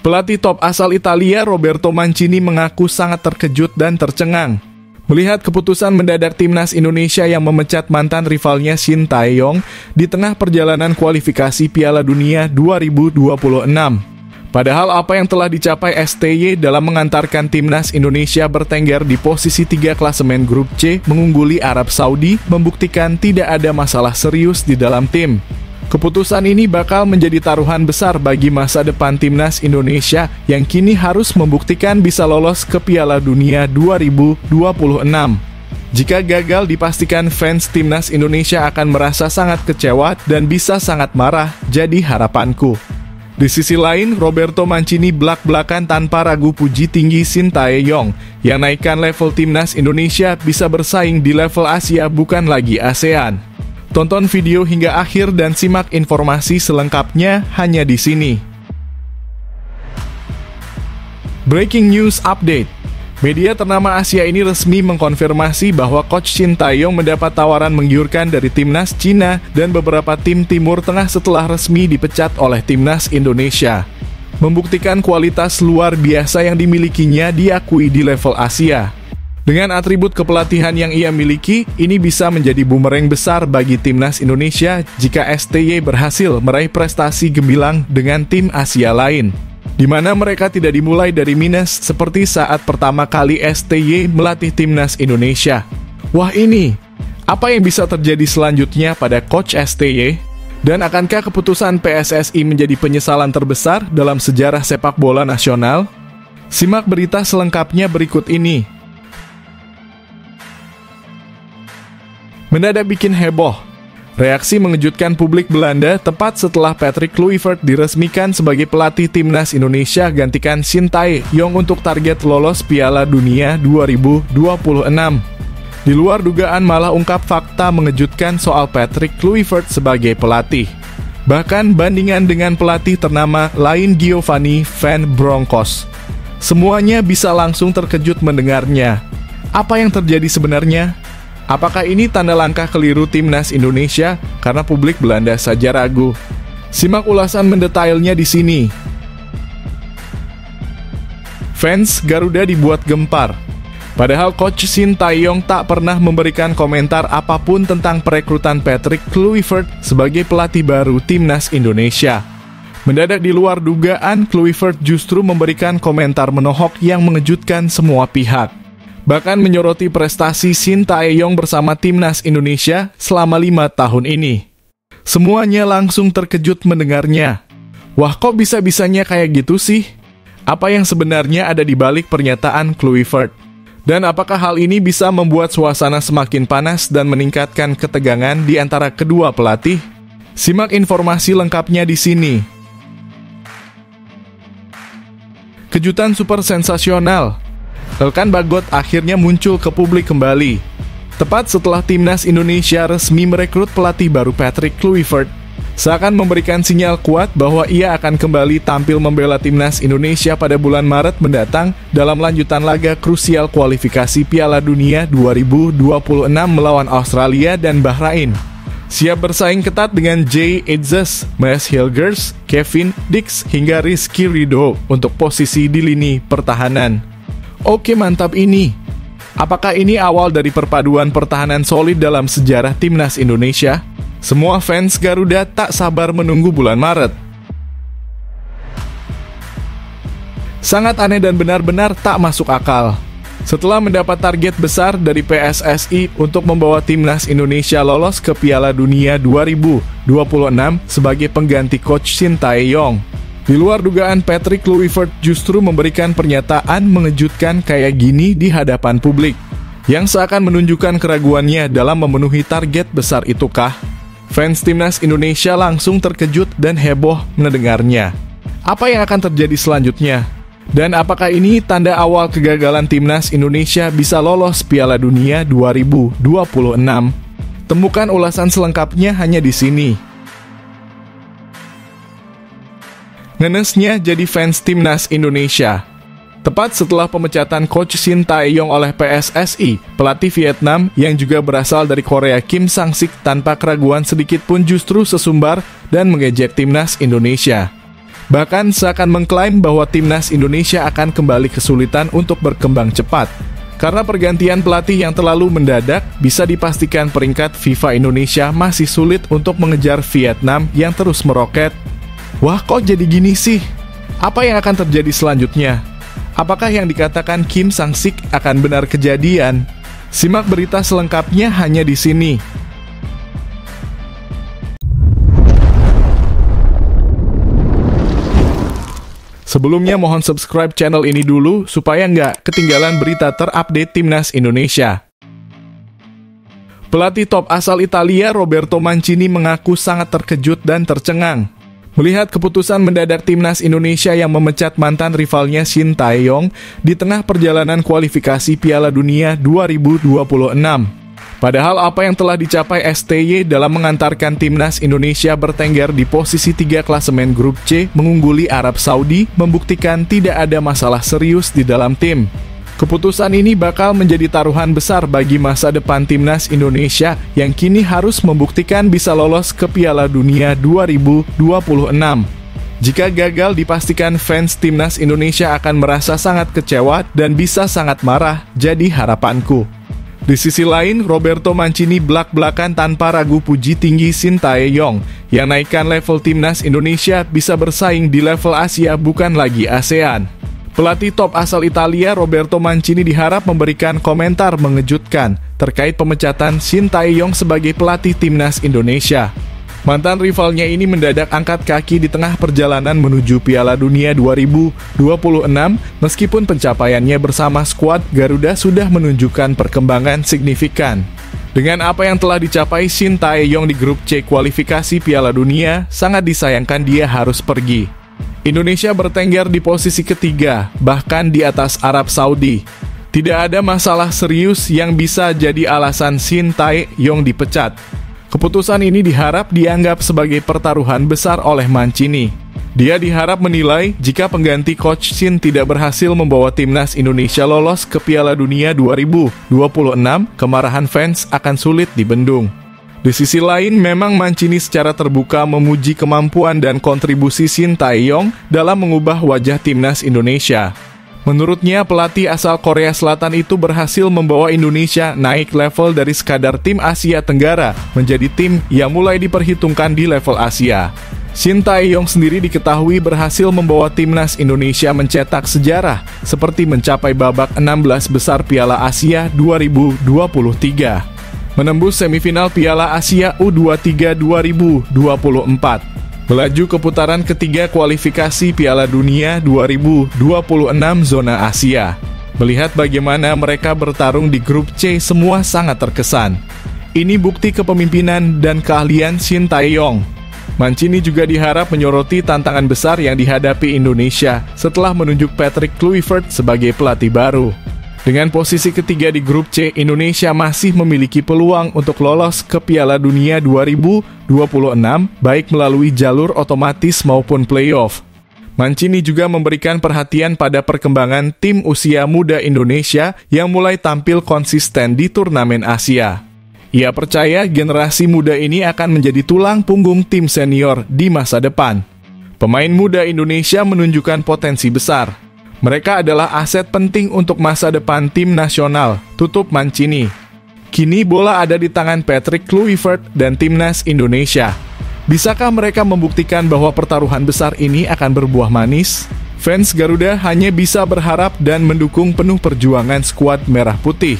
Pelatih top asal Italia Roberto Mancini mengaku sangat terkejut dan tercengang melihat keputusan mendadak timnas Indonesia yang memecat mantan rivalnya Shin Tae-yong di tengah perjalanan kualifikasi Piala Dunia 2026. Padahal apa yang telah dicapai STY dalam mengantarkan timnas Indonesia bertengger di posisi 3 klasemen grup C mengungguli Arab Saudi membuktikan tidak ada masalah serius di dalam tim. Keputusan ini bakal menjadi taruhan besar bagi masa depan timnas Indonesia yang kini harus membuktikan bisa lolos ke Piala Dunia 2026. Jika gagal, dipastikan fans timnas Indonesia akan merasa sangat kecewa dan bisa sangat marah, jadi harapanku. Di sisi lain, Roberto Mancini belak-belakan tanpa ragu puji tinggi Shin Tae-yong yang naikkan level timnas Indonesia bisa bersaing di level Asia bukan lagi ASEAN. Tonton video hingga akhir dan simak informasi selengkapnya hanya di sini. Breaking news update. Media ternama Asia ini resmi mengkonfirmasi bahwa coach Shin Tae-yong mendapat tawaran menggiurkan dari timnas Cina dan beberapa tim Timur Tengah setelah resmi dipecat oleh timnas Indonesia. Membuktikan kualitas luar biasa yang dimilikinya diakui di level Asia. Dengan atribut kepelatihan yang ia miliki, ini bisa menjadi bumerang besar bagi timnas Indonesia jika STY berhasil meraih prestasi gemilang dengan tim Asia lain, di mana mereka tidak dimulai dari minus seperti saat pertama kali STY melatih timnas Indonesia. Wah ini, apa yang bisa terjadi selanjutnya pada coach STY? Dan akankah keputusan PSSI menjadi penyesalan terbesar dalam sejarah sepak bola nasional? Simak berita selengkapnya berikut ini. Mendadak bikin heboh. Reaksi mengejutkan publik Belanda tepat setelah Patrick Kluivert diresmikan sebagai pelatih timnas Indonesia gantikan Shin Tae-yong untuk target lolos Piala Dunia 2026. Di luar dugaan malah ungkap fakta mengejutkan soal Patrick Kluivert sebagai pelatih. Bahkan bandingan dengan pelatih ternama lain Giovanni Van Bronckhorst. Semuanya bisa langsung terkejut mendengarnya. Apa yang terjadi sebenarnya? Apakah ini tanda langkah keliru timnas Indonesia? Karena publik Belanda saja ragu. Simak ulasan mendetailnya di sini. Fans Garuda dibuat gempar. Padahal coach Shin Tae-yong tak pernah memberikan komentar apapun tentang perekrutan Patrick Kluivert sebagai pelatih baru timnas Indonesia. Mendadak di luar dugaan, Kluivert justru memberikan komentar menohok yang mengejutkan semua pihak. Bahkan menyoroti prestasi Shin Tae-yong bersama timnas Indonesia selama 5 tahun ini. Semuanya langsung terkejut mendengarnya. Wah, kok bisa-bisanya kayak gitu sih? Apa yang sebenarnya ada di balik pernyataan Kluivert? Dan apakah hal ini bisa membuat suasana semakin panas dan meningkatkan ketegangan di antara kedua pelatih? Simak informasi lengkapnya di sini. Kejutan super sensasional. Elkan Bagot akhirnya muncul ke publik kembali. Tepat setelah timnas Indonesia resmi merekrut pelatih baru Patrick Kluivert, seakan memberikan sinyal kuat bahwa ia akan kembali tampil membela timnas Indonesia pada bulan Maret mendatang dalam lanjutan laga krusial kualifikasi Piala Dunia 2026 melawan Australia dan Bahrain. Siap bersaing ketat dengan Jay Itzes, Maes Hilgers, Kevin Dix hingga Rizky Ridho untuk posisi di lini pertahanan. Oke, mantap ini. Apakah ini awal dari perpaduan pertahanan solid dalam sejarah timnas Indonesia? Semua fans Garuda tak sabar menunggu bulan Maret. Sangat aneh dan benar-benar tak masuk akal. Setelah mendapat target besar dari PSSI untuk membawa timnas Indonesia lolos ke Piala Dunia 2026 sebagai pengganti coach Shin Tae-yong, di luar dugaan Patrick Kluivert justru memberikan pernyataan mengejutkan kayak gini di hadapan publik, yang seakan menunjukkan keraguannya dalam memenuhi target besar itukah? Fans timnas Indonesia langsung terkejut dan heboh mendengarnya. Apa yang akan terjadi selanjutnya? Dan apakah ini tanda awal kegagalan timnas Indonesia bisa lolos Piala Dunia 2026? Temukan ulasan selengkapnya hanya di sini. Ngenesnya jadi fans timnas Indonesia. Tepat setelah pemecatan coach Shin Tae-yong oleh PSSI, pelatih Vietnam yang juga berasal dari Korea Kim Sang-sik tanpa keraguan sedikit pun justru sesumbar dan mengejek timnas Indonesia. Bahkan seakan mengklaim bahwa timnas Indonesia akan kembali kesulitan untuk berkembang cepat. Karena pergantian pelatih yang terlalu mendadak, bisa dipastikan peringkat FIFA Indonesia masih sulit untuk mengejar Vietnam yang terus meroket. Wah, kok jadi gini sih? Apa yang akan terjadi selanjutnya? Apakah yang dikatakan Kim Sang-sik akan benar kejadian? Simak berita selengkapnya hanya di sini. Sebelumnya mohon subscribe channel ini dulu supaya nggak ketinggalan berita terupdate Timnas Indonesia. Pelatih top asal Italia Roberto Mancini mengaku sangat terkejut dan tercengang melihat keputusan mendadak Timnas Indonesia yang memecat mantan rivalnya Shin Tae-yong di tengah perjalanan kualifikasi Piala Dunia 2026. Padahal apa yang telah dicapai STY dalam mengantarkan Timnas Indonesia bertengger di posisi 3 klasemen grup C mengungguli Arab Saudi membuktikan tidak ada masalah serius di dalam tim. Keputusan ini bakal menjadi taruhan besar bagi masa depan Timnas Indonesia yang kini harus membuktikan bisa lolos ke Piala Dunia 2026. Jika gagal, dipastikan fans Timnas Indonesia akan merasa sangat kecewa dan bisa sangat marah, jadi harapanku. Di sisi lain, Roberto Mancini belak-belakan tanpa ragu puji tinggi Shin Tae-yong yang naikkan level Timnas Indonesia bisa bersaing di level Asia bukan lagi ASEAN. Pelatih top asal Italia Roberto Mancini diharap memberikan komentar mengejutkan terkait pemecatan Shin Tae-yong sebagai pelatih Timnas Indonesia. Mantan rivalnya ini mendadak angkat kaki di tengah perjalanan menuju Piala Dunia 2026 meskipun pencapaiannya bersama skuad Garuda sudah menunjukkan perkembangan signifikan. Dengan apa yang telah dicapai Shin Tae-yong di grup C kualifikasi Piala Dunia, sangat disayangkan dia harus pergi. Indonesia bertengger di posisi ketiga, bahkan di atas Arab Saudi. Tidak ada masalah serius yang bisa jadi alasan Shin Tae-yong dipecat. Keputusan ini diharap dianggap sebagai pertaruhan besar oleh Mancini. Dia diharap menilai jika pengganti Coach Shin tidak berhasil membawa Timnas Indonesia lolos ke Piala Dunia 2026, kemarahan fans akan sulit dibendung. Di sisi lain, memang Mancini secara terbuka memuji kemampuan dan kontribusi Shin Tae-yong dalam mengubah wajah Timnas Indonesia. Menurutnya, pelatih asal Korea Selatan itu berhasil membawa Indonesia naik level dari sekadar tim Asia Tenggara menjadi tim yang mulai diperhitungkan di level Asia. Shin Tae-yong sendiri diketahui berhasil membawa Timnas Indonesia mencetak sejarah seperti mencapai babak 16 besar Piala Asia 2023. Menembus semifinal Piala Asia U23 2024. Melaju ke putaran ketiga kualifikasi Piala Dunia 2026 zona Asia. Melihat bagaimana mereka bertarung di grup C, semua sangat terkesan. Ini bukti kepemimpinan dan keahlian Shin Tae-yong. Mancini juga diharap menyoroti tantangan besar yang dihadapi Indonesia setelah menunjuk Patrick Kluivert sebagai pelatih baru. Dengan posisi ketiga di grup C, Indonesia masih memiliki peluang untuk lolos ke Piala Dunia 2026, baik melalui jalur otomatis maupun playoff. Mancini juga memberikan perhatian pada perkembangan tim usia muda Indonesia yang mulai tampil konsisten di turnamen Asia. Ia percaya generasi muda ini akan menjadi tulang punggung tim senior di masa depan. Pemain muda Indonesia menunjukkan potensi besar. Mereka adalah aset penting untuk masa depan tim nasional, tutup Mancini. Kini bola ada di tangan Patrick Kluivert dan Timnas Indonesia. Bisakah mereka membuktikan bahwa pertaruhan besar ini akan berbuah manis? Fans Garuda hanya bisa berharap dan mendukung penuh perjuangan skuad Merah Putih.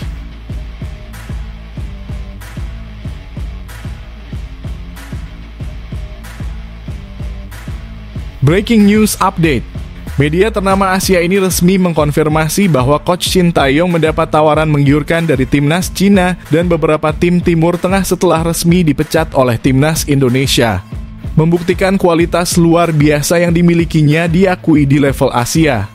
Breaking News Update. Media ternama Asia ini resmi mengkonfirmasi bahwa Coach Shin Tae-yong mendapat tawaran menggiurkan dari Timnas Cina dan beberapa tim Timur Tengah setelah resmi dipecat oleh Timnas Indonesia. Membuktikan kualitas luar biasa yang dimilikinya diakui di level Asia.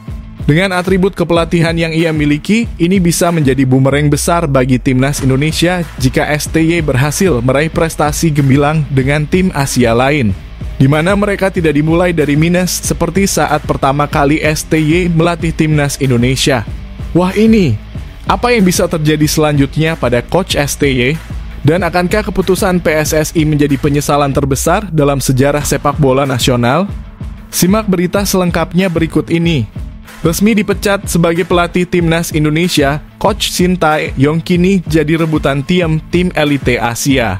Dengan atribut kepelatihan yang ia miliki, ini bisa menjadi bumerang besar bagi Timnas Indonesia jika STY berhasil meraih prestasi gemilang dengan tim Asia lain, di mana mereka tidak dimulai dari minus seperti saat pertama kali STY melatih Timnas Indonesia. Wah, ini, apa yang bisa terjadi selanjutnya pada Coach STY? Dan akankah keputusan PSSI menjadi penyesalan terbesar dalam sejarah sepak bola nasional? Simak berita selengkapnya berikut ini. Resmi dipecat sebagai pelatih timnas Indonesia, Coach Shin Tae-yong kini jadi rebutan tim elite Asia.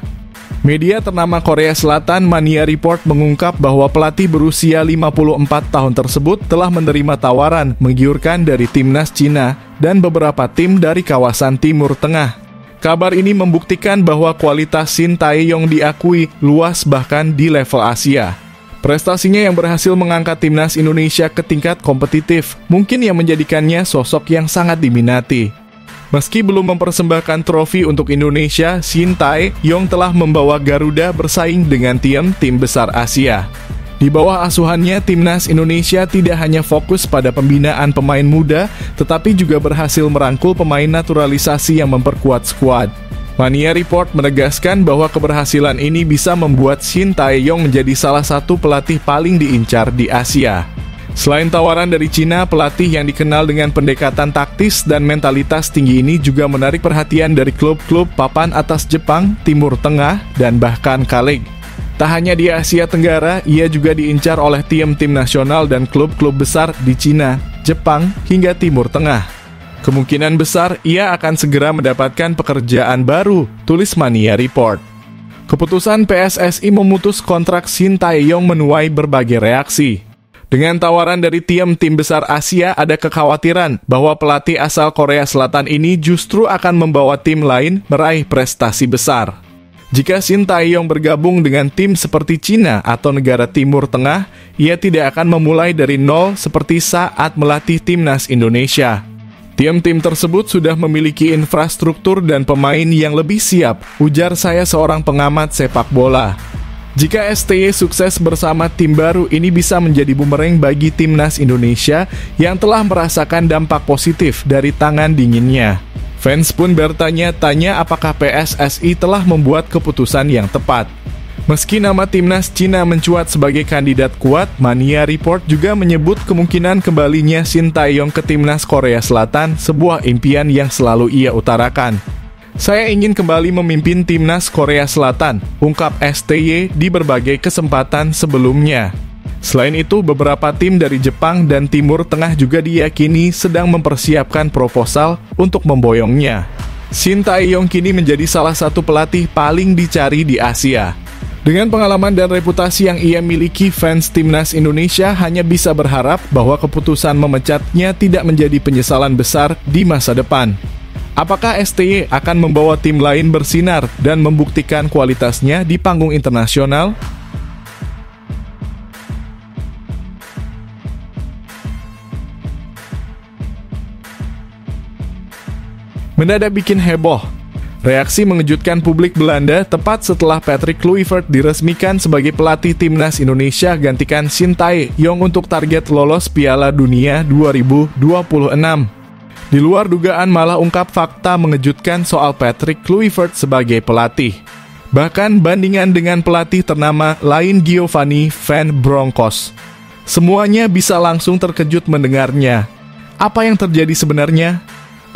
Media ternama Korea Selatan Mania Report mengungkap bahwa pelatih berusia 54 tahun tersebut telah menerima tawaran menggiurkan dari timnas Cina dan beberapa tim dari kawasan Timur Tengah. Kabar ini membuktikan bahwa kualitas Shin Tae-yong diakui luas bahkan di level Asia. Prestasinya yang berhasil mengangkat timnas Indonesia ke tingkat kompetitif, mungkin yang menjadikannya sosok yang sangat diminati. Meski belum mempersembahkan trofi untuk Indonesia, Shin Tae-yong telah membawa Garuda bersaing dengan tim besar Asia. Di bawah asuhannya, timnas Indonesia tidak hanya fokus pada pembinaan pemain muda, tetapi juga berhasil merangkul pemain naturalisasi yang memperkuat skuad. Mania Report menegaskan bahwa keberhasilan ini bisa membuat Shin Tae-yong menjadi salah satu pelatih paling diincar di Asia. Selain tawaran dari Cina, pelatih yang dikenal dengan pendekatan taktis dan mentalitas tinggi ini juga menarik perhatian dari klub-klub papan atas Jepang, Timur Tengah, dan bahkan K-League. Tak hanya di Asia Tenggara, ia juga diincar oleh tim-tim nasional dan klub-klub besar di Cina, Jepang, hingga Timur Tengah. Kemungkinan besar ia akan segera mendapatkan pekerjaan baru, tulis Mania Report. Keputusan PSSI memutus kontrak Shin Tae-yong menuai berbagai reaksi. Dengan tawaran dari tim besar Asia, ada kekhawatiran bahwa pelatih asal Korea Selatan ini justru akan membawa tim lain meraih prestasi besar. Jika Shin Tae-yong bergabung dengan tim seperti Cina atau negara Timur Tengah, ia tidak akan memulai dari nol seperti saat melatih timnas Indonesia. Tim-tim tersebut sudah memiliki infrastruktur dan pemain yang lebih siap, ujar saya seorang pengamat sepak bola. Jika STY sukses bersama tim baru, ini bisa menjadi bumerang bagi timnas Indonesia yang telah merasakan dampak positif dari tangan dinginnya. Fans pun bertanya-tanya apakah PSSI telah membuat keputusan yang tepat. Meski nama timnas Cina mencuat sebagai kandidat kuat, Mania Report juga menyebut kemungkinan kembalinya Shin Tae-yong ke timnas Korea Selatan, sebuah impian yang selalu ia utarakan. Saya ingin kembali memimpin timnas Korea Selatan, ungkap STY di berbagai kesempatan sebelumnya. Selain itu, beberapa tim dari Jepang dan Timur Tengah juga diyakini sedang mempersiapkan proposal untuk memboyongnya. Shin Tae-yong kini menjadi salah satu pelatih paling dicari di Asia. Dengan pengalaman dan reputasi yang ia miliki, fans timnas Indonesia hanya bisa berharap bahwa keputusan memecatnya tidak menjadi penyesalan besar di masa depan. Apakah STY akan membawa tim lain bersinar dan membuktikan kualitasnya di panggung internasional? Mendadak bikin heboh. Reaksi mengejutkan publik Belanda tepat setelah Patrick Kluivert diresmikan sebagai pelatih timnas Indonesia gantikan Shin Tae-yong untuk target lolos Piala Dunia 2026. Di luar dugaan malah ungkap fakta mengejutkan soal Patrick Kluivert sebagai pelatih. Bahkan bandingan dengan pelatih ternama lain Giovanni Van Bronckhorst. Semuanya bisa langsung terkejut mendengarnya. Apa yang terjadi sebenarnya?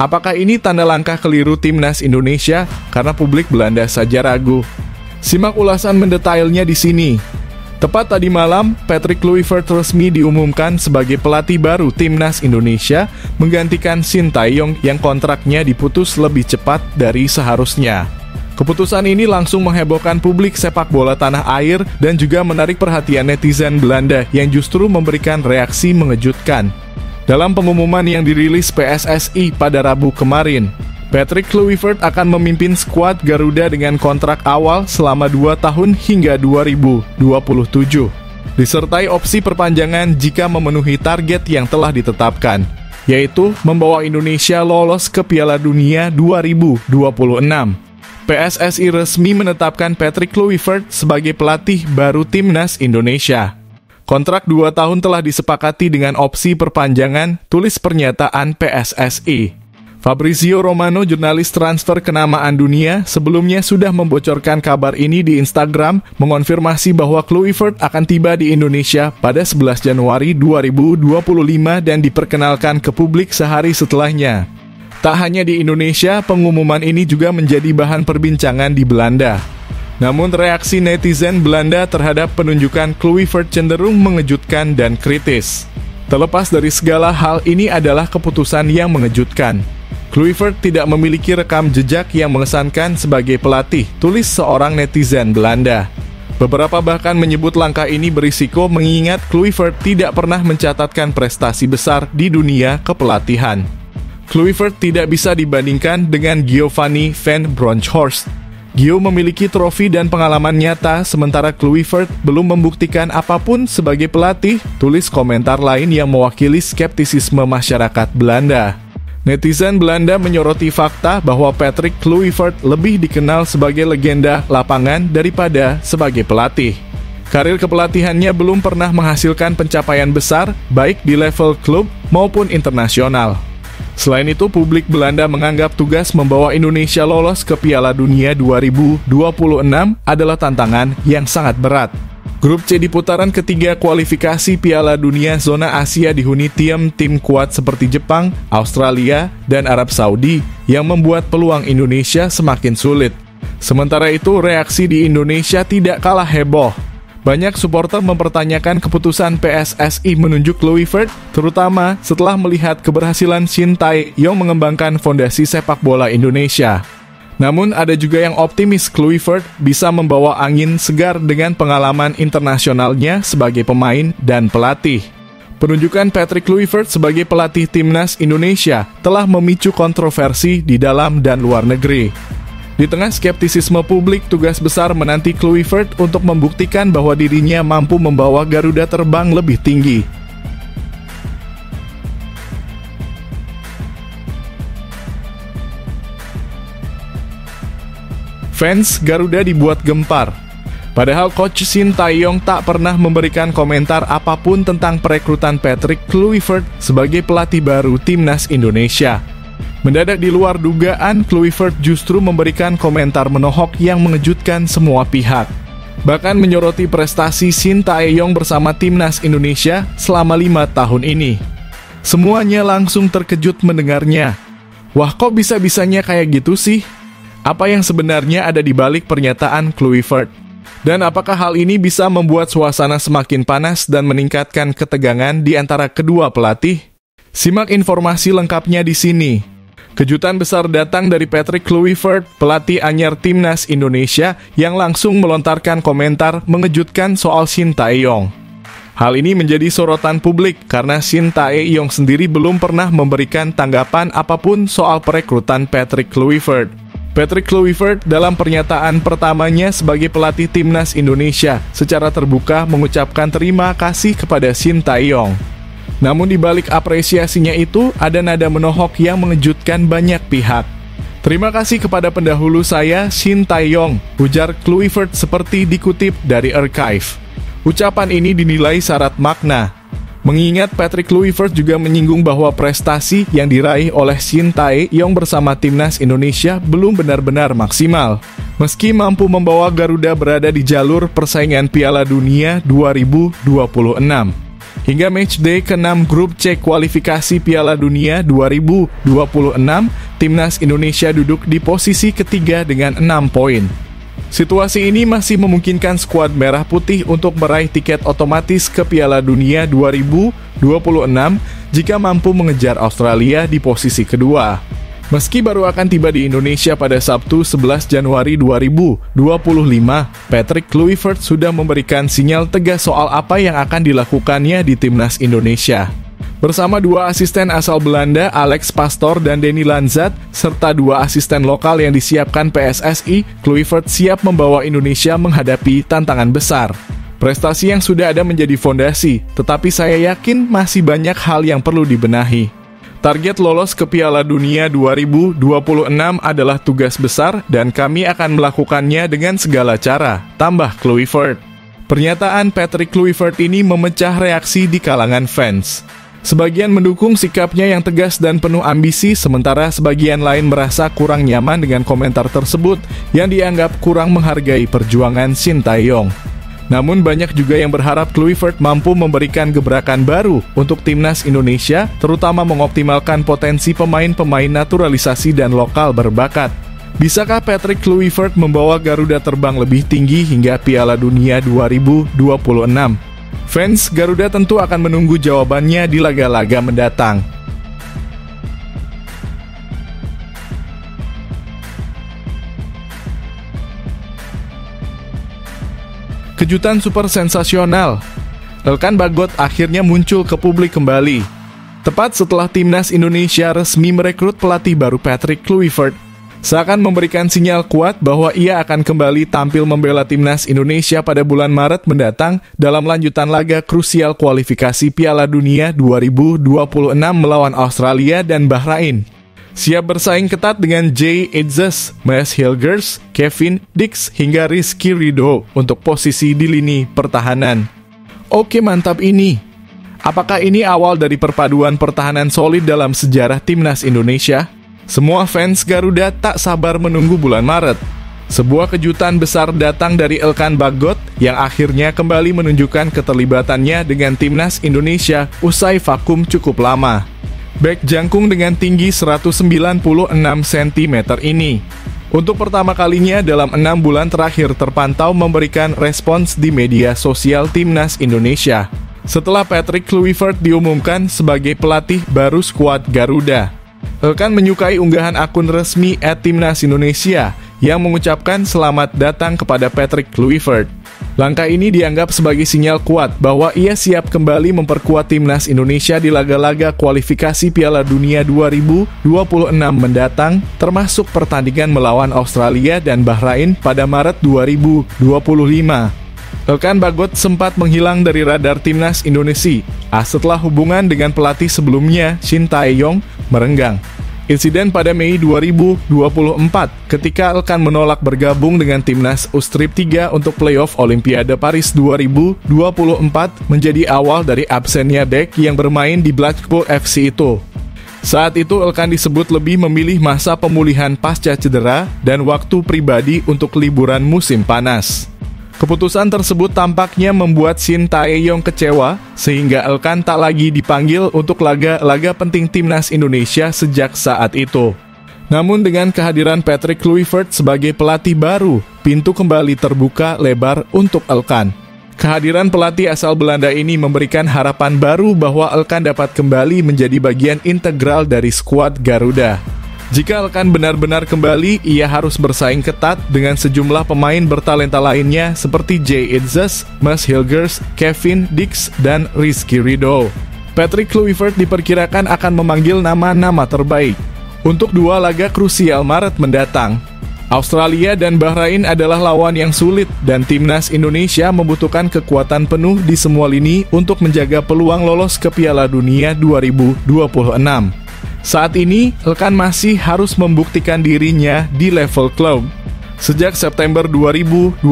Apakah ini tanda langkah keliru timnas Indonesia? Karena publik Belanda saja ragu. Simak ulasan mendetailnya di sini. Tepat tadi malam, Patrick Kluivert resmi diumumkan sebagai pelatih baru timnas Indonesia, menggantikan Shin Tae-yong yang kontraknya diputus lebih cepat dari seharusnya. Keputusan ini langsung menghebohkan publik sepak bola tanah air dan juga menarik perhatian netizen Belanda yang justru memberikan reaksi mengejutkan. Dalam pengumuman yang dirilis PSSI pada Rabu kemarin, Patrick Kluivert akan memimpin skuad Garuda dengan kontrak awal selama 2 tahun hingga 2027, disertai opsi perpanjangan jika memenuhi target yang telah ditetapkan, yaitu membawa Indonesia lolos ke Piala Dunia 2026. PSSI resmi menetapkan Patrick Kluivert sebagai pelatih baru timnas Indonesia. Kontrak 2 tahun telah disepakati dengan opsi perpanjangan, tulis pernyataan PSSI. Fabrizio Romano, jurnalis transfer kenamaan dunia, sebelumnya sudah membocorkan kabar ini di Instagram, mengonfirmasi bahwa Kluivert akan tiba di Indonesia pada 11 Januari 2025 dan diperkenalkan ke publik sehari setelahnya. Tak hanya di Indonesia, pengumuman ini juga menjadi bahan perbincangan di Belanda. Namun reaksi netizen Belanda terhadap penunjukan Kluivert cenderung mengejutkan dan kritis. Terlepas dari segala hal, ini adalah keputusan yang mengejutkan. Kluivert tidak memiliki rekam jejak yang mengesankan sebagai pelatih, tulis seorang netizen Belanda. Beberapa bahkan menyebut langkah ini berisiko mengingat Kluivert tidak pernah mencatatkan prestasi besar di dunia kepelatihan. Kluivert tidak bisa dibandingkan dengan Giovanni van Bronckhorst. Gio memiliki trofi dan pengalaman nyata, sementara Kluivert belum membuktikan apapun sebagai pelatih, tulis komentar lain yang mewakili skeptisisme masyarakat Belanda. Netizen Belanda menyoroti fakta bahwa Patrick Kluivert lebih dikenal sebagai legenda lapangan daripada sebagai pelatih. Karir kepelatihannya belum pernah menghasilkan pencapaian besar, baik di level klub maupun internasional. Selain itu, publik Belanda menganggap tugas membawa Indonesia lolos ke Piala Dunia 2026 adalah tantangan yang sangat berat. Grup C di putaran ketiga kualifikasi Piala Dunia zona Asia dihuni tim kuat seperti Jepang, Australia, dan Arab Saudi yang membuat peluang Indonesia semakin sulit. Sementara itu, reaksi di Indonesia tidak kalah heboh. Banyak supporter mempertanyakan keputusan PSSI menunjuk Kluivert, terutama setelah melihat keberhasilan Shin Tae-yong mengembangkan fondasi sepak bola Indonesia. Namun ada juga yang optimis Kluivert bisa membawa angin segar dengan pengalaman internasionalnya sebagai pemain dan pelatih. Penunjukan Patrick Kluivert sebagai pelatih timnas Indonesia telah memicu kontroversi di dalam dan luar negeri. Di tengah skeptisisme publik, tugas besar menanti Kluivert untuk membuktikan bahwa dirinya mampu membawa Garuda terbang lebih tinggi. Fans Garuda dibuat gempar. Padahal Coach Shin Tae-yong tak pernah memberikan komentar apapun tentang perekrutan Patrick Kluivert sebagai pelatih baru timnas Indonesia. Mendadak di luar dugaan, Kluivert justru memberikan komentar menohok yang mengejutkan semua pihak. Bahkan menyoroti prestasi Shin Tae-yong bersama timnas Indonesia selama 5 tahun ini. Semuanya langsung terkejut mendengarnya. Wah, kok bisa-bisanya kayak gitu sih? Apa yang sebenarnya ada di balik pernyataan Kluivert? Dan apakah hal ini bisa membuat suasana semakin panas dan meningkatkan ketegangan di antara kedua pelatih? Simak informasi lengkapnya di sini. Kejutan besar datang dari Patrick Kluivert, pelatih anyar timnas Indonesia yang langsung melontarkan komentar mengejutkan soal Shin Tae-yong. Hal ini menjadi sorotan publik karena Shin Tae-yong sendiri belum pernah memberikan tanggapan apapun soal perekrutan Patrick Kluivert. Patrick Kluivert dalam pernyataan pertamanya sebagai pelatih timnas Indonesia secara terbuka mengucapkan terima kasih kepada Shin Tae-yong. Namun di balik apresiasinya itu ada nada menohok yang mengejutkan banyak pihak. Terima kasih kepada pendahulu saya, Shin Tae-yong, ujar Kluivert seperti dikutip dari archive. Ucapan ini dinilai syarat makna. Mengingat Patrick Kluivert juga menyinggung bahwa prestasi yang diraih oleh Shin Tae-yong bersama timnas Indonesia belum benar-benar maksimal. Meski mampu membawa Garuda berada di jalur persaingan Piala Dunia 2026. Hingga matchday ke-6 grup C kualifikasi Piala Dunia 2026, timnas Indonesia duduk di posisi ketiga dengan 6 poin. Situasi ini masih memungkinkan skuad merah putih untuk meraih tiket otomatis ke Piala Dunia 2026 jika mampu mengejar Australia di posisi kedua. Meski baru akan tiba di Indonesia pada Sabtu 11 Januari 2025, Patrick Kluivert sudah memberikan sinyal tegas soal apa yang akan dilakukannya di timnas Indonesia. Bersama dua asisten asal Belanda, Alex Pastoor dan Denny Lanzat, serta dua asisten lokal yang disiapkan PSSI, Kluivert siap membawa Indonesia menghadapi tantangan besar. Prestasi yang sudah ada menjadi fondasi, tetapi saya yakin masih banyak hal yang perlu dibenahi. Target lolos ke Piala Dunia 2026 adalah tugas besar dan kami akan melakukannya dengan segala cara, tambah Kluivert. Pernyataan Patrick Kluivert ini memecah reaksi di kalangan fans. Sebagian mendukung sikapnya yang tegas dan penuh ambisi, sementara sebagian lain merasa kurang nyaman dengan komentar tersebut yang dianggap kurang menghargai perjuangan Shin Tae-yong. Namun banyak juga yang berharap Kluivert mampu memberikan gebrakan baru untuk timnas Indonesia, terutama mengoptimalkan potensi pemain-pemain naturalisasi dan lokal berbakat. Bisakah Patrick Kluivert membawa Garuda terbang lebih tinggi hingga Piala Dunia 2026? Fans Garuda tentu akan menunggu jawabannya di laga-laga mendatang. Kejutan super sensasional. Elkan Bagot akhirnya muncul ke publik kembali. Tepat setelah timnas Indonesia resmi merekrut pelatih baru Patrick Kluivert, seakan memberikan sinyal kuat bahwa ia akan kembali tampil membela timnas Indonesia pada bulan Maret mendatang dalam lanjutan laga krusial kualifikasi Piala Dunia 2026 melawan Australia dan Bahrain. Siap bersaing ketat dengan Jay Itzes, Maes Hilgers, Kevin Dix hingga Rizky Ridho untuk posisi di lini pertahanan. Oke, mantap ini. Apakah ini awal dari perpaduan pertahanan solid dalam sejarah timnas Indonesia? Semua fans Garuda tak sabar menunggu bulan Maret. Sebuah kejutan besar datang dari Elkan Bagot yang akhirnya kembali menunjukkan keterlibatannya dengan timnas Indonesia usai vakum cukup lama. Bek jangkung dengan tinggi 196 cm ini untuk pertama kalinya dalam 6 bulan terakhir terpantau memberikan respons di media sosial timnas Indonesia setelah Patrick Kluivert diumumkan sebagai pelatih baru skuad Garuda. Elkan menyukai unggahan akun resmi @timnasindonesia yang mengucapkan selamat datang kepada Patrick Kluivert. Langkah ini dianggap sebagai sinyal kuat bahwa ia siap kembali memperkuat timnas Indonesia di laga-laga kualifikasi Piala Dunia 2026 mendatang, termasuk pertandingan melawan Australia dan Bahrain pada Maret 2025. Elkan Bagot sempat menghilang dari radar timnas Indonesia setelah hubungan dengan pelatih sebelumnya, Shin Tae-yong, merenggang. Insiden pada Mei 2024 ketika Elkan menolak bergabung dengan timnas U-Strip 3 untuk playoff Olimpiade Paris 2024 menjadi awal dari absennya bek yang bermain di Blackpool FC itu. Saat itu Elkan disebut lebih memilih masa pemulihan pasca cedera dan waktu pribadi untuk liburan musim panas. Keputusan tersebut tampaknya membuat Shin Tae-yong kecewa, sehingga Elkan tak lagi dipanggil untuk laga-laga penting timnas Indonesia sejak saat itu. Namun dengan kehadiran Patrick Kluivert sebagai pelatih baru, pintu kembali terbuka lebar untuk Elkan. Kehadiran pelatih asal Belanda ini memberikan harapan baru bahwa Elkan dapat kembali menjadi bagian integral dari skuad Garuda. Jika Elkan benar-benar kembali, ia harus bersaing ketat dengan sejumlah pemain bertalenta lainnya seperti Jay Itzes, Maes Hilgers, Kevin Dix, dan Rizky Ridho. Patrick Kluivert diperkirakan akan memanggil nama-nama terbaik untuk 2 laga krusial Maret mendatang. Australia dan Bahrain adalah lawan yang sulit dan timnas Indonesia membutuhkan kekuatan penuh di semua lini untuk menjaga peluang lolos ke Piala Dunia 2026. Saat ini, Elkan masih harus membuktikan dirinya di level klub. Sejak September 2024,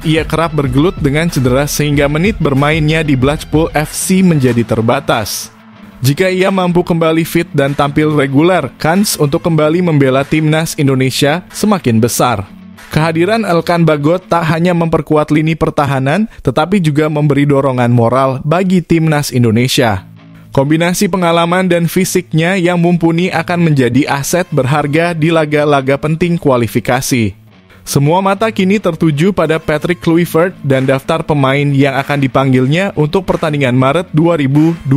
ia kerap bergelut dengan cedera sehingga menit bermainnya di Blackpool FC menjadi terbatas. Jika ia mampu kembali fit dan tampil reguler, kans untuk kembali membela timnas Indonesia semakin besar. Kehadiran Elkan Bagot tak hanya memperkuat lini pertahanan, tetapi juga memberi dorongan moral bagi timnas Indonesia. Kombinasi pengalaman dan fisiknya yang mumpuni akan menjadi aset berharga di laga-laga penting kualifikasi. Semua mata kini tertuju pada Patrick Kluivert dan daftar pemain yang akan dipanggilnya untuk pertandingan Maret 2025.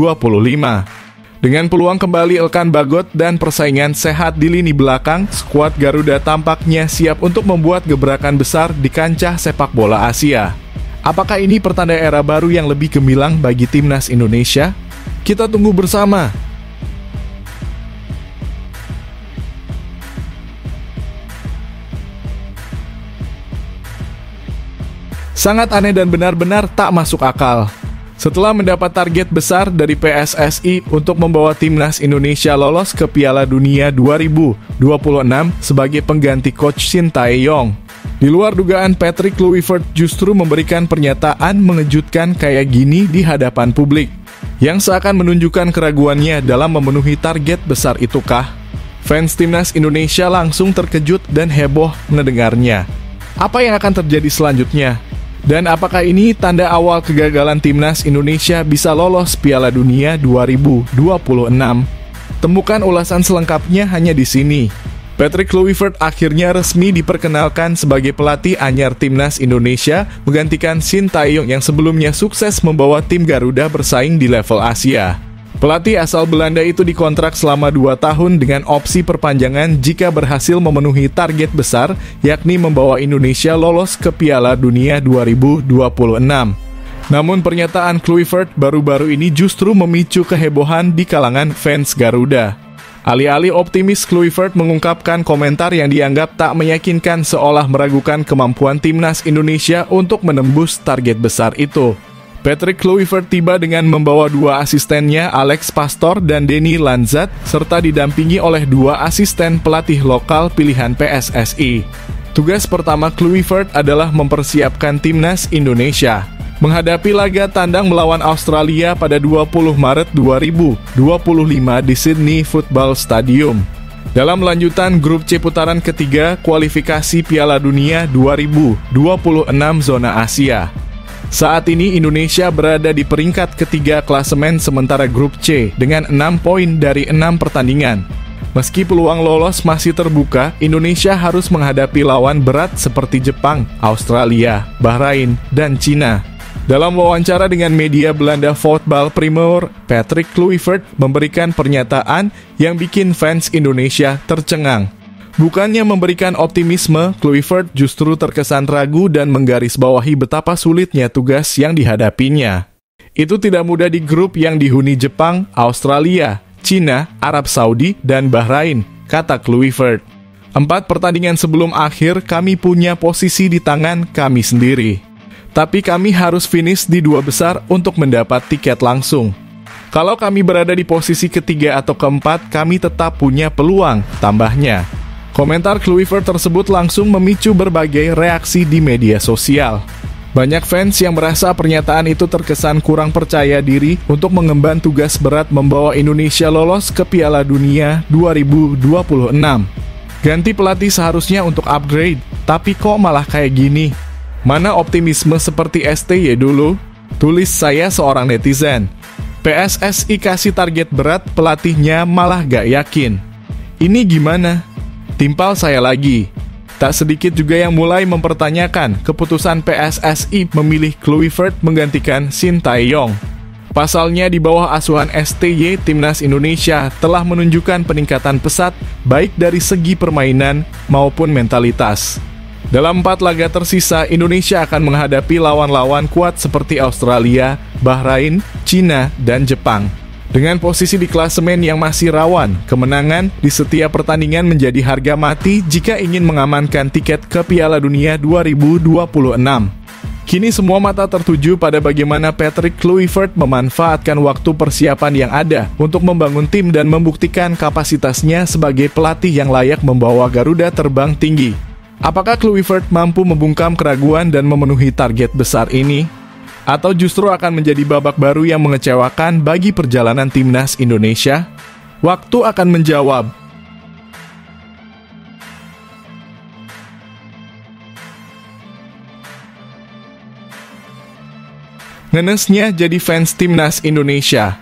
Dengan peluang kembali Elkan Bagot dan persaingan sehat di lini belakang, skuad Garuda tampaknya siap untuk membuat gebrakan besar di kancah sepak bola Asia. Apakah ini pertanda era baru yang lebih gemilang bagi timnas Indonesia? Kita tunggu bersama. Sangat aneh dan benar-benar tak masuk akal. Setelah mendapat target besar dari PSSI untuk membawa timnas Indonesia lolos ke Piala Dunia 2026 sebagai pengganti coach Shin Tae-yong, di luar dugaan Patrick Kluivert justru memberikan pernyataan mengejutkan kayak gini di hadapan publik, yang seakan menunjukkan keraguannya dalam memenuhi target besar itukah? Fans timnas Indonesia langsung terkejut dan heboh mendengarnya. Apa yang akan terjadi selanjutnya? Dan apakah ini tanda awal kegagalan timnas Indonesia bisa lolos Piala Dunia 2026? Temukan ulasan selengkapnya hanya di sini. Patrick Kluivert akhirnya resmi diperkenalkan sebagai pelatih anyar Timnas Indonesia, menggantikan Sintayong yang sebelumnya sukses membawa tim Garuda bersaing di level Asia. Pelatih asal Belanda itu dikontrak selama 2 tahun dengan opsi perpanjangan jika berhasil memenuhi target besar, yakni membawa Indonesia lolos ke Piala Dunia 2026. Namun pernyataan Kluivert baru-baru ini justru memicu kehebohan di kalangan fans Garuda. Alih-alih optimis, Kluivert mengungkapkan komentar yang dianggap tak meyakinkan seolah meragukan kemampuan Timnas Indonesia untuk menembus target besar itu. Patrick Kluivert tiba dengan membawa 2 asistennya, Alex Pastor dan Denny Lanzat, serta didampingi oleh 2 asisten pelatih lokal pilihan PSSI. Tugas pertama Kluivert adalah mempersiapkan Timnas Indonesia menghadapi laga tandang melawan Australia pada 20 Maret 2025 di Sydney Football Stadium. Dalam lanjutan grup C putaran ketiga kualifikasi Piala Dunia 2026 zona Asia. Saat ini Indonesia berada di peringkat ketiga klasemen sementara grup C dengan 6 poin dari 6 pertandingan. Meski peluang lolos masih terbuka, Indonesia harus menghadapi lawan berat seperti Jepang, Australia, Bahrain, dan Cina. Dalam wawancara dengan media Belanda Voetbal Primeur, Patrick Kluivert memberikan pernyataan yang bikin fans Indonesia tercengang. Bukannya memberikan optimisme, Kluivert justru terkesan ragu dan menggarisbawahi betapa sulitnya tugas yang dihadapinya. Itu tidak mudah di grup yang dihuni Jepang, Australia, Cina, Arab Saudi, dan Bahrain, kata Kluivert. 4 pertandingan sebelum akhir kami punya posisi di tangan kami sendiri. Tapi kami harus finish di 2 besar untuk mendapat tiket langsung. Kalau kami berada di posisi ketiga atau keempat, kami tetap punya peluang, tambahnya. Komentar Kluivert tersebut langsung memicu berbagai reaksi di media sosial. Banyak fans yang merasa pernyataan itu terkesan kurang percaya diri untuk mengemban tugas berat membawa Indonesia lolos ke Piala Dunia 2026. Ganti pelatih seharusnya untuk upgrade, tapi kok malah kayak gini? Mana optimisme seperti STY dulu? Tulis saya seorang netizen. PSSI kasih target berat, pelatihnya malah gak yakin. Ini gimana? Timpal saya lagi. Tak sedikit juga yang mulai mempertanyakan keputusan PSSI memilih Kluivert menggantikan Sintayong. Pasalnya di bawah asuhan STY, Timnas Indonesia telah menunjukkan peningkatan pesat baik dari segi permainan maupun mentalitas. Dalam 4 laga tersisa, Indonesia akan menghadapi lawan-lawan kuat seperti Australia, Bahrain, Cina, dan Jepang. Dengan posisi di klasemen yang masih rawan, kemenangan di setiap pertandingan menjadi harga mati jika ingin mengamankan tiket ke Piala Dunia 2026. Kini semua mata tertuju pada bagaimana Patrick Kluivert memanfaatkan waktu persiapan yang ada untuk membangun tim dan membuktikan kapasitasnya sebagai pelatih yang layak membawa Garuda terbang tinggi. Apakah Kluivert mampu membungkam keraguan dan memenuhi target besar ini? Atau justru akan menjadi babak baru yang mengecewakan bagi perjalanan Timnas Indonesia? Waktu akan menjawab. Ngenesnya jadi fans Timnas Indonesia.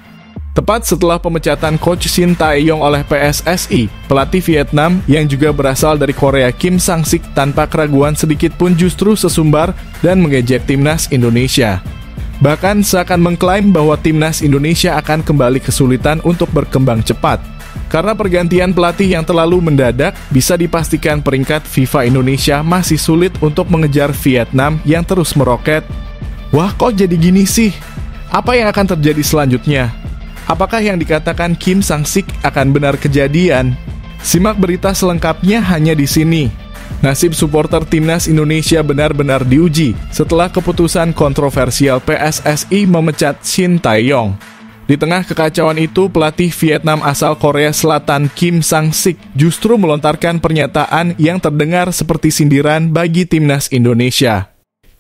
Tepat setelah pemecatan coach Sintayong oleh PSSI, pelatih Vietnam yang juga berasal dari Korea Kim Sang-sik tanpa keraguan sedikit pun justru sesumbar dan mengejek Timnas Indonesia. Bahkan seakan mengklaim bahwa Timnas Indonesia akan kembali kesulitan untuk berkembang cepat. Karena pergantian pelatih yang terlalu mendadak, bisa dipastikan peringkat FIFA Indonesia masih sulit untuk mengejar Vietnam yang terus meroket. Wah, kok jadi gini sih? Apa yang akan terjadi selanjutnya? Apakah yang dikatakan Kim Sang-sik akan benar kejadian? Simak berita selengkapnya hanya di sini. Nasib supporter Timnas Indonesia benar-benar diuji setelah keputusan kontroversial PSSI memecat Sintayong. Di tengah kekacauan itu, pelatih Vietnam asal Korea Selatan Kim Sang-sik justru melontarkan pernyataan yang terdengar seperti sindiran bagi Timnas Indonesia.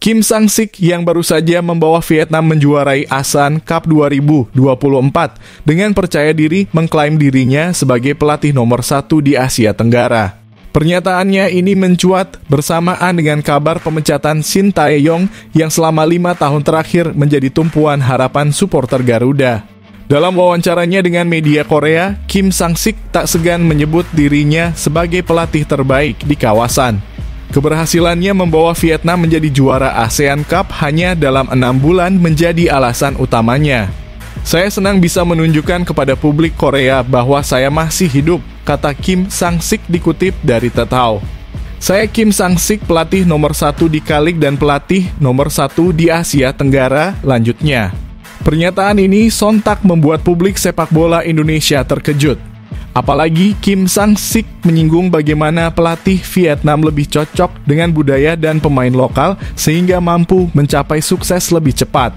Kim Sang-sik yang baru saja membawa Vietnam menjuarai ASEAN Cup 2024 dengan percaya diri mengklaim dirinya sebagai pelatih nomor 1 di Asia Tenggara. Pernyataannya ini mencuat bersamaan dengan kabar pemecatan Sintayong yang selama 5 tahun terakhir menjadi tumpuan harapan supporter Garuda. Dalam wawancaranya dengan media Korea, Kim Sang-sik tak segan menyebut dirinya sebagai pelatih terbaik di kawasan. Keberhasilannya membawa Vietnam menjadi juara ASEAN Cup hanya dalam 6 bulan menjadi alasan utamanya. Saya senang bisa menunjukkan kepada publik Korea bahwa saya masih hidup, kata Kim Sang-sik dikutip dari Tetao. Saya Kim Sang-sik, pelatih nomor 1 di K-League dan pelatih nomor 1 di Asia Tenggara, lanjutnya. Pernyataan ini sontak membuat publik sepak bola Indonesia terkejut. Apalagi Kim Sang-sik menyinggung bagaimana pelatih Vietnam lebih cocok dengan budaya dan pemain lokal sehingga mampu mencapai sukses lebih cepat.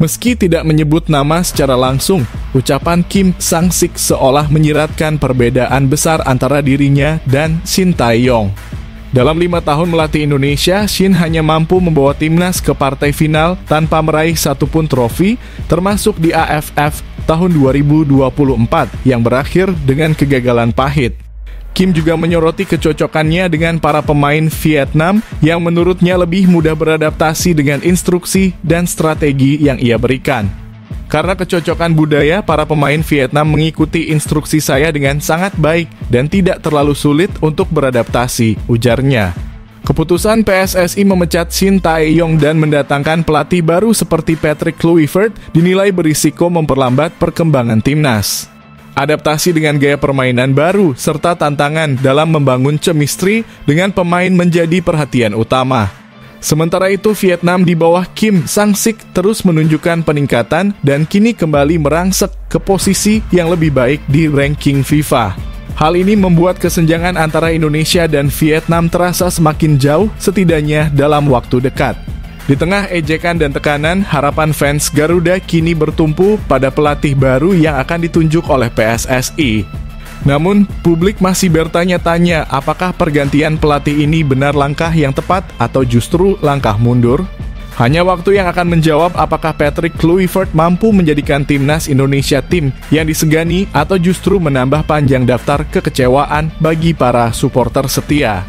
Meski tidak menyebut nama secara langsung, ucapan Kim Sang-sik seolah menyiratkan perbedaan besar antara dirinya dan Shin Tae-yong. Dalam 5 tahun melatih Indonesia, Shin hanya mampu membawa timnas ke partai final tanpa meraih satupun trofi, termasuk di AFF tahun 2024 yang berakhir dengan kegagalan pahit. Kim juga menyoroti kecocokannya dengan para pemain Vietnam yang menurutnya lebih mudah beradaptasi dengan instruksi dan strategi yang ia berikan. Karena kecocokan budaya, para pemain Vietnam mengikuti instruksi saya dengan sangat baik dan tidak terlalu sulit untuk beradaptasi, ujarnya. Keputusan PSSI memecat Shin Tae-yong dan mendatangkan pelatih baru seperti Patrick Kluivert dinilai berisiko memperlambat perkembangan timnas. Adaptasi dengan gaya permainan baru serta tantangan dalam membangun chemistry dengan pemain menjadi perhatian utama. Sementara itu, Vietnam di bawah Kim Sang-sik terus menunjukkan peningkatan dan kini kembali merangsek ke posisi yang lebih baik di ranking FIFA. Hal ini membuat kesenjangan antara Indonesia dan Vietnam terasa semakin jauh, setidaknya dalam waktu dekat. Di tengah ejekan dan tekanan, harapan fans Garuda kini bertumpu pada pelatih baru yang akan ditunjuk oleh PSSI. Namun, publik masih bertanya-tanya apakah pergantian pelatih ini benar langkah yang tepat atau justru langkah mundur? Hanya waktu yang akan menjawab apakah Patrick Kluivert mampu menjadikan timnas Indonesia tim yang disegani atau justru menambah panjang daftar kekecewaan bagi para supporter setia.